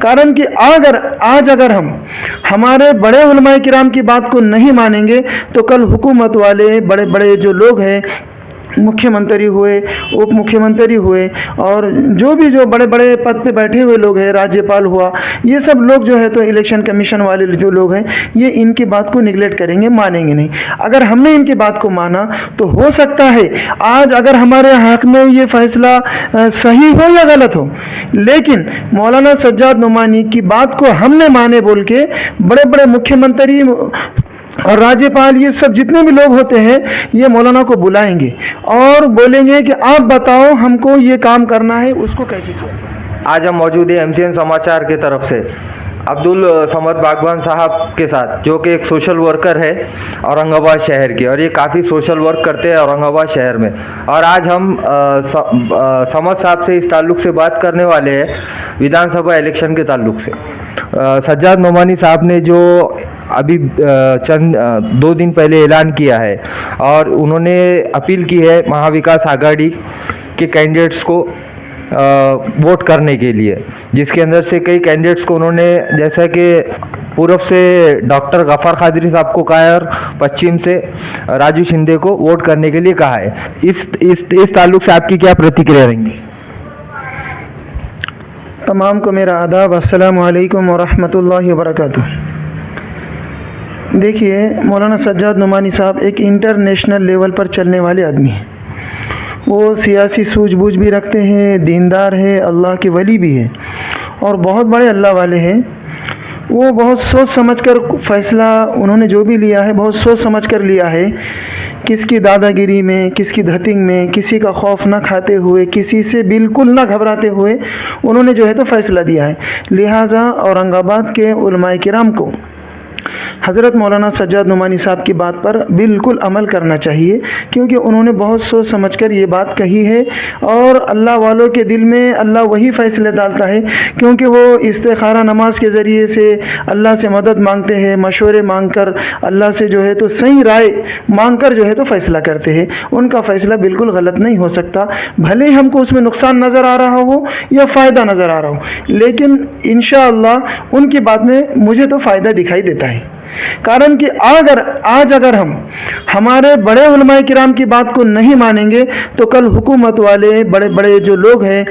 कारण कि अगर हम हमारे बड़े उलमाए किराम की बात को नहीं मानेंगे तो कल हुकूमत वाले बड़े बड़े जो लोग हैं, मुख्यमंत्री हुए, उप मुख्यमंत्री हुए और जो बड़े बड़े पद पे बैठे हुए लोग हैं, राज्यपाल हुआ, ये सब लोग जो है तो इलेक्शन कमीशन वाले जो लोग हैं ये इनकी बात को निगलेक्ट करेंगे, मानेंगे नहीं। अगर हमने इनकी बात को माना तो हो सकता है आज अगर हमारे हक में ये फैसला सही हो या गलत हो, लेकिन मौलाना सज्जाद नुमानी की बात को हमने माने बोल के बड़े बड़े मुख्यमंत्री और राज्यपाल ये सब जितने भी लोग होते हैं ये मौलाना को बुलाएंगे और बोलेंगे कि आप बताओ हमको ये काम करना है, उसको कैसे किया जाए। आज हम मौजूद हैं MCN समाचार की तरफ से अब्दुल समद बागवान साहब के साथ, जो कि एक सोशल वर्कर है औरंगाबाद शहर के, और ये काफ़ी सोशल वर्क करते हैं औरंगाबाद शहर में। और आज हम समद साहब से इस ताल्लुक़ से बात करने वाले हैं विधानसभा इलेक्शन के ताल्लुक़ से। सज्जाद नोमानी साहब ने जो अभी चंद 2 दिन पहले ऐलान किया है और उन्होंने अपील की है महाविकास आघाड़ी के कैंडिडेट्स को वोट करने के लिए, जिसके अंदर से कई कैंडिडेट्स को उन्होंने, जैसा कि पूरब से डॉक्टर गफ़ार कादरी साहब को कहा है और पश्चिम से राजू शिंदे को वोट करने के लिए कहा है। इस ताल्लुक़ से आपकी क्या प्रतिक्रिया रहेंगी? तमाम को मेरा आदाब, अस्सलामु अलैकुम वरहमतुल्लाहि वबरकातुह। देखिए, मौलाना सज्जाद नुमानी साहब एक इंटरनेशनल लेवल पर चलने वाले आदमी हैं। वो सियासी सूझबूझ भी रखते हैं, दीनदार है, अल्लाह के वली भी है और बहुत बड़े अल्लाह वाले हैं। वो बहुत सोच समझकर फ़ैसला उन्होंने जो भी लिया है बहुत सोच समझकर लिया है। किसकी दादागिरी में, किसकी धतिंग में, किसी का खौफ ना खाते हुए, किसी से बिल्कुल ना घबराते हुए उन्होंने जो है तो फ़ैसला दिया है। लिहाजा औरंगाबाद के उलमाए किराम को हज़रत मौलाना सज्जाद नुमानी साहब की बात पर बिल्कुल अमल करना चाहिए, क्योंकि उन्होंने बहुत सोच समझकर ये बात कही है और अल्लाह वालों के दिल में अल्लाह वही फ़ैसले डालता है, क्योंकि वो इस्तिखारा नमाज के ज़रिए से अल्लाह से मदद मांगते हैं, मशवरे मांग कर अल्लाह से जो है तो सही राय मांग कर जो है तो फ़ैसला करते हैं। उनका फ़ैसला बिल्कुल गलत नहीं हो सकता, भले ही हमको उसमें नुकसान नज़र आ रहा हो या फ़ायदा नज़र आ रहा हो, लेकिन इंशाअल्लाह उनकी बात में मुझे तो फ़ायदा दिखाई देता है। कारण कि अगर हम हमारे बड़े उलमाए किराम की बात को नहीं मानेंगे तो कल हुकूमत वाले बड़े बड़े जो लोग हैं,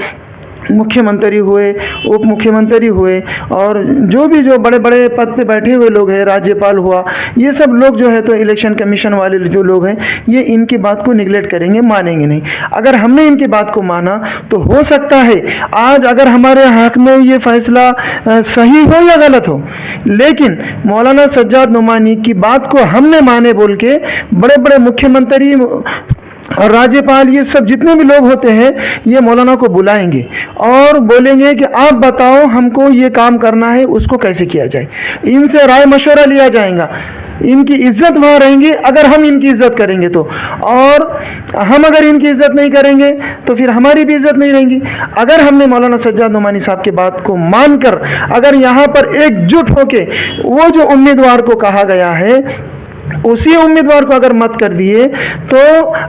मुख्यमंत्री हुए, उप मुख्यमंत्री हुए और जो बड़े बड़े पद पे बैठे हुए लोग हैं, राज्यपाल हुआ, ये सब लोग जो है तो इलेक्शन कमीशन वाले जो लोग हैं ये इनकी बात को निगलेक्ट करेंगे, मानेंगे नहीं। अगर हमने इनकी बात को माना तो हो सकता है आज अगर हमारे हक में ये फैसला सही हो या गलत हो, लेकिन मौलाना सज्जाद नुमानी की बात को हमने माने बोल के बड़े बड़े मुख्यमंत्री और राज्यपाल ये सब जितने भी लोग होते हैं ये मौलाना को बुलाएंगे और बोलेंगे कि आप बताओ हमको ये काम करना है, उसको कैसे किया जाए। इनसे राय मशवरा लिया जाएगा, इनकी इज़्ज़त वहाँ रहेंगी अगर हम इनकी इज़्ज़त करेंगे तो, और हम अगर इनकी इज़्ज़त नहीं करेंगे तो फिर हमारी भी इज़्ज़त नहीं रहेंगी। अगर हमने मौलाना सज्जाद नुमानी साहब की बात को मानकर अगर यहाँ पर एकजुट होके वो जो उम्मीदवार को कहा गया है उसी उम्मीदवार को अगर मत कर दिए, तो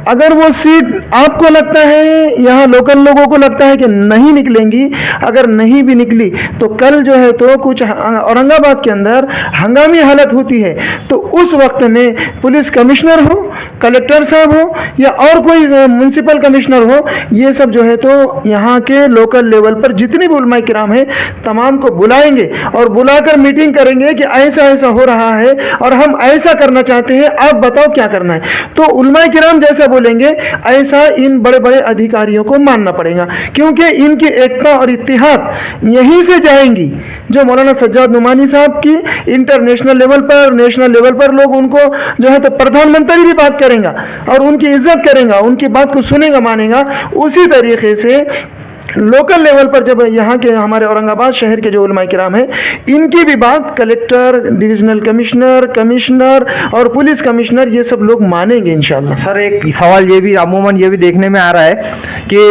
अगर वो सीट आपको लगता है, यहाँ लोकल लोगों को लगता है कि नहीं निकलेंगी, अगर नहीं भी निकली तो कल जो है तो कुछ औरंगाबाद के अंदर हंगामी हालत होती है, तो उस वक्त में पुलिस कमिश्नर हो, कलेक्टर साहब हो या और कोई म्यूनसिपल कमिश्नर हो, ये सब जो है तो यहाँ के लोकल लेवल पर जितने भी उलमाए किराम हैं तमाम को बुलाएंगे और बुलाकर मीटिंग करेंगे कि ऐसा ऐसा हो रहा है और हम ऐसा करना चाहते हैं, आप बताओ क्या करना है। तो उलमाए किराम जैसा बोलेंगे ऐसा इन बड़े बड़े अधिकारियों को मानना पड़ेगा, क्योंकि इनकी एकता और इत्तेहाद यहीं से जाएंगी। जो मौलाना सज्जाद नुमानी साहब की इंटरनेशनल लेवल पर, नेशनल लेवल पर लोग उनको जो है तो प्रधानमंत्री भी बात करेंगे और उनकी इज्जत करेंगे, उनकी बात को सुनेगा, मानेगा। उसी तरीके से लोकल लेवल पर जब यहाँ के हमारे औरंगाबाद शहर के जो उलमाए किराम हैं इनकी भी बात कलेक्टर, डिविजनल कमिश्नर, कमिश्नर और पुलिस कमिश्नर ये सब लोग मानेंगे इंशाल्लाह। सर, एक सवाल ये भी अमूमन ये भी देखने में आ रहा है कि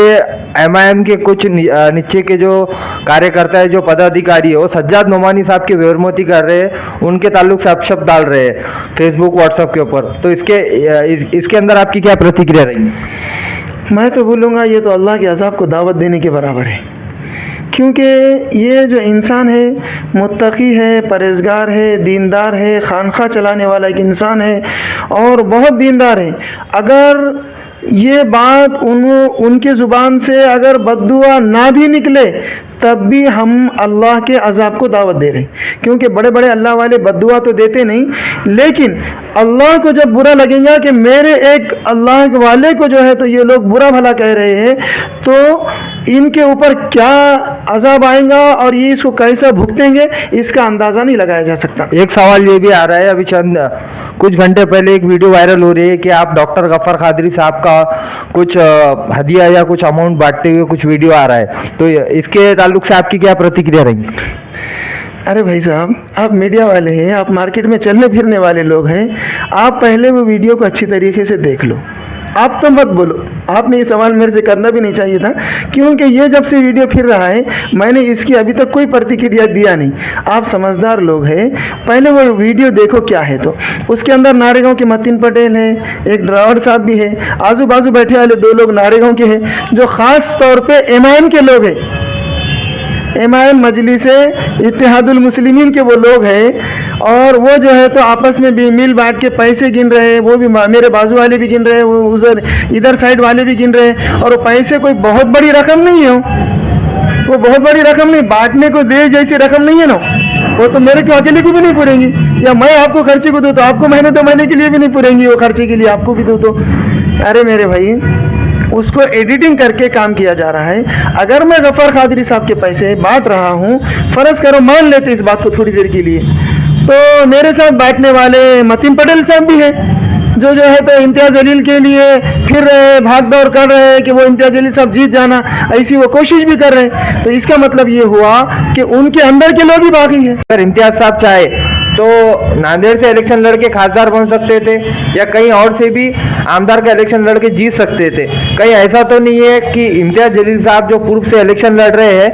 MIM के कुछ नीचे के जो कार्यकर्ता है, जो पदाधिकारी है, वो सज्जाद नोमानी साहब की बेहरमती कर रहे हैं, उनके ताल्लुक से अपशब्द डाल रहे हैं फेसबुक, व्हाट्सएप के ऊपर। तो इसके अंदर आपकी क्या प्रतिक्रिया रहेगी? मैं तो बोलूँगा ये तो अल्लाह के अज़ाब को दावत देने के बराबर है, क्योंकि ये जो इंसान है मुत्तकी है, परहेज़गार है, दीनदार है, खानखा चलाने वाला एक इंसान है और बहुत दीनदार है। अगर ये बात उनके ज़ुबान से अगर बद्दुआ ना भी निकले तब भी हम अल्लाह के अज़ाब को दावत दे रहे हैं, क्योंकि बड़े बड़े अल्लाह वाले बद्दुआ तो देते नहीं, लेकिन अल्लाह को जब बुरा लगेगा कि मेरे एक अल्लाह वाले को जो है तो ये लोग बुरा भला कह रहे हैं, तो इनके ऊपर क्या अज़ाब आएगा और ये इसको कैसा भुगतेंगे इसका अंदाज़ा नहीं लगाया जा सकता। एक सवाल ये भी आ रहा है, अभी कुछ घंटे पहले एक वीडियो वायरल हो रही है कि आप डॉक्टर गफ़र कादरी साहब का कुछ हदिया या कुछ अमाउंट बांटते हुए कुछ वीडियो आ रहा है, तो इसके ताल्लुक से आपकी क्या प्रतिक्रिया रहेगी? अरे भाई साहब, आप मीडिया वाले हैं, आप मार्केट में चलने फिरने वाले लोग हैं, आप पहले वो वीडियो को अच्छी तरीके से देख लो, आप तो मत बोलो। आपने ये सवाल मेरे से करना भी नहीं चाहिए था, क्योंकि ये जब से वीडियो फिर रहा है मैंने इसकी अभी तक कोई प्रतिक्रिया दिया नहीं। आप समझदार लोग हैं, पहले वो वीडियो देखो क्या है। तो उसके अंदर नारेगांव के मतीन पटेल है, एक ड्राइवर साहब भी है, आजू बाजू बैठे वाले दो लोग नारेगांव के हैं जो ख़ास तौर पर एमआईएम के लोग हैं, एमआईएम मजलिस इत्तेहादुल मुस्लिमीन के वो लोग हैं, और वो जो है तो आपस में भी मिल बांट के पैसे गिन रहे हैं। वो भी मेरे बाजू वाले भी गिन रहे हैं, वो उधर इधर साइड वाले भी गिन रहे हैं, और वो पैसे कोई बहुत बड़ी रकम नहीं है, वो बहुत बड़ी रकम नहीं, बांटने को दे जैसी रकम नहीं है ना, वो तो मेरे को अकेले को भी नहीं पूरेंगी, या मैं आपको खर्चे को दूँ तो आपको महीने दो महीने के लिए भी नहीं पूरेंगी, वो खर्चे के लिए आपको भी दूँ तो। अरे मेरे भाई, उसको एडिटिंग करके काम किया जा रहा है। अगर मैं गफ़र कादरी साहब के पैसे बांट रहा हूँ, फ़र्ज़ करो मान लेते इस बात को थोड़ी देर के लिए, तो मेरे साथ बांटने वाले मतीन पटेल साहब भी हैं जो है तो इम्तियाज़ जलील के लिए फिर भाग दौड़ कर रहे हैं कि वो इम्तियाज़ जलील साहब जीत जाना, ऐसी वो कोशिश भी कर रहे हैं। तो इसका मतलब ये हुआ कि उनके अंदर के लोग ही बाकी हैं। अगर इम्तियाज़ साहब चाहे तो नांदेड़ से इलेक्शन लड़के खासदार बन सकते थे, या कहीं और से भी आमदार का इलेक्शन लड़के जीत सकते थे। कहीं ऐसा तो नहीं है कि इम्तियाज़ जलील साहब जो पूर्व से इलेक्शन लड़ रहे हैं,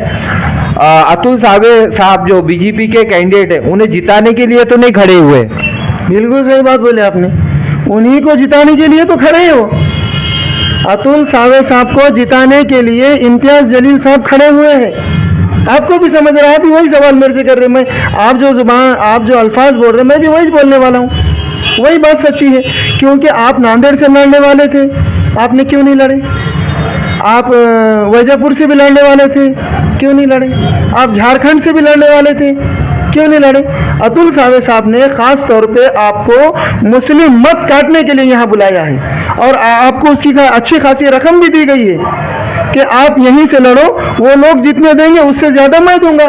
अतुल साहब जो बीजेपी के कैंडिडेट है, उन्हें जिताने के लिए तो नहीं खड़े हुए? बिल्कुल सही बात बोले आपने, उन्हीं को जिताने के लिए तो खड़े हो। अतुल साहब को जिताने के लिए इम्तियाज़ जलील साहब खड़े हुए हैं। आपको भी समझ रहा है, आप भी वही सवाल मेरे से कर रहे हैं। मैं आप जो अल्फाज बोल रहे हैं मैं भी वही बोलने वाला हूँ, वही बात सच्ची है। क्योंकि आप नांदेड़ से लड़ने वाले थे, आपने क्यों नहीं लड़े? आप वैजापुर से भी लड़ने वाले थे, क्यों नहीं लड़े? आप झारखंड से भी लड़ने वाले थे, क्यों नहीं लड़े? अतुल साहब ने ख़ास तौर पे आपको मुस्लिम मत काटने के लिए यहाँ बुलाया है, और आपको उसकी अच्छी खासी रकम भी दी गई है कि आप यहीं से लड़ो, वो लोग जितने देंगे उससे ज़्यादा मैं दूंगा।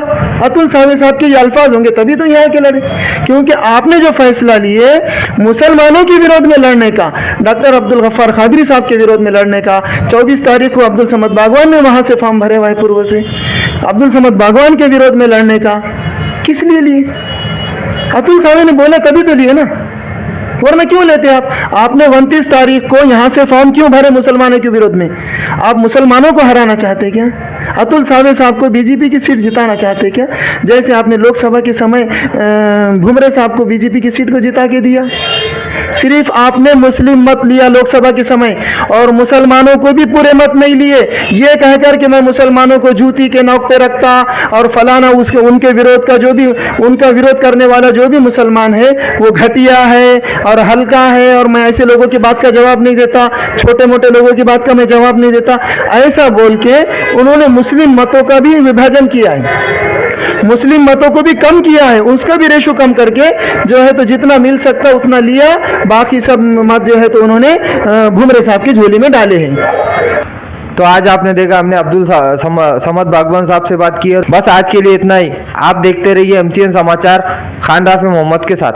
अतुल साहब के ये अल्फाज होंगे तभी तो यहाँ के लड़े, क्योंकि आपने जो फैसला लिए मुसलमानों के विरोध में लड़ने का, डॉक्टर अब्दुल गफ़ार कादरी साहब के विरोध में लड़ने का, 24 तारीख को अब्दुल समद बागवान ने वहाँ से फॉर्म भरे हुए पूर्व से, अब्दुल समद बागवान के विरोध में लड़ने का, किस लिए लिए? अतुल साहब ने बोला तभी तो लिए ना, वरना क्यों लेते आप? आपने 29 तारीख को यहाँ से फॉर्म क्यों भरे मुसलमानों के विरोध में? आप मुसलमानों को हराना चाहते क्या? अतुल साहब को बीजेपी की सीट जिताना चाहते क्या? जैसे आपने लोकसभा के समय भुमरे साहब को बीजेपी की सीट को जिता के दिया। सिर्फ आपने मुस्लिम मत लिया लोकसभा के समय, और मुसलमानों को भी पूरे मत नहीं लिए, ये कहकर कि मैं मुसलमानों को जूती के नोक पे रखता और फलाना उनके विरोध का उनका विरोध करने वाला जो भी मुसलमान है वो घटिया है और हल्का है, और मैं ऐसे लोगों की बात का जवाब नहीं देता, छोटे मोटे लोगों की बात का मैं जवाब नहीं देता, ऐसा बोल के उन्होंने मुस्लिम मतों का भी विभाजन किया है, मुस्लिम मतों को भी कम किया है, उसका भी रेशो कम करके जो है तो जितना मिल सकता उतना लिया, बाकी सब मत जो है तो उन्होंने भुमरे साहब की झोली में डाले हैं। तो आज आपने देखा, हमने अब्दुल समद बागवान साहब से बात की है। बस आज के लिए इतना ही। आप देखते रहिए MCN समाचार खान राफी मोहम्मद के साथ।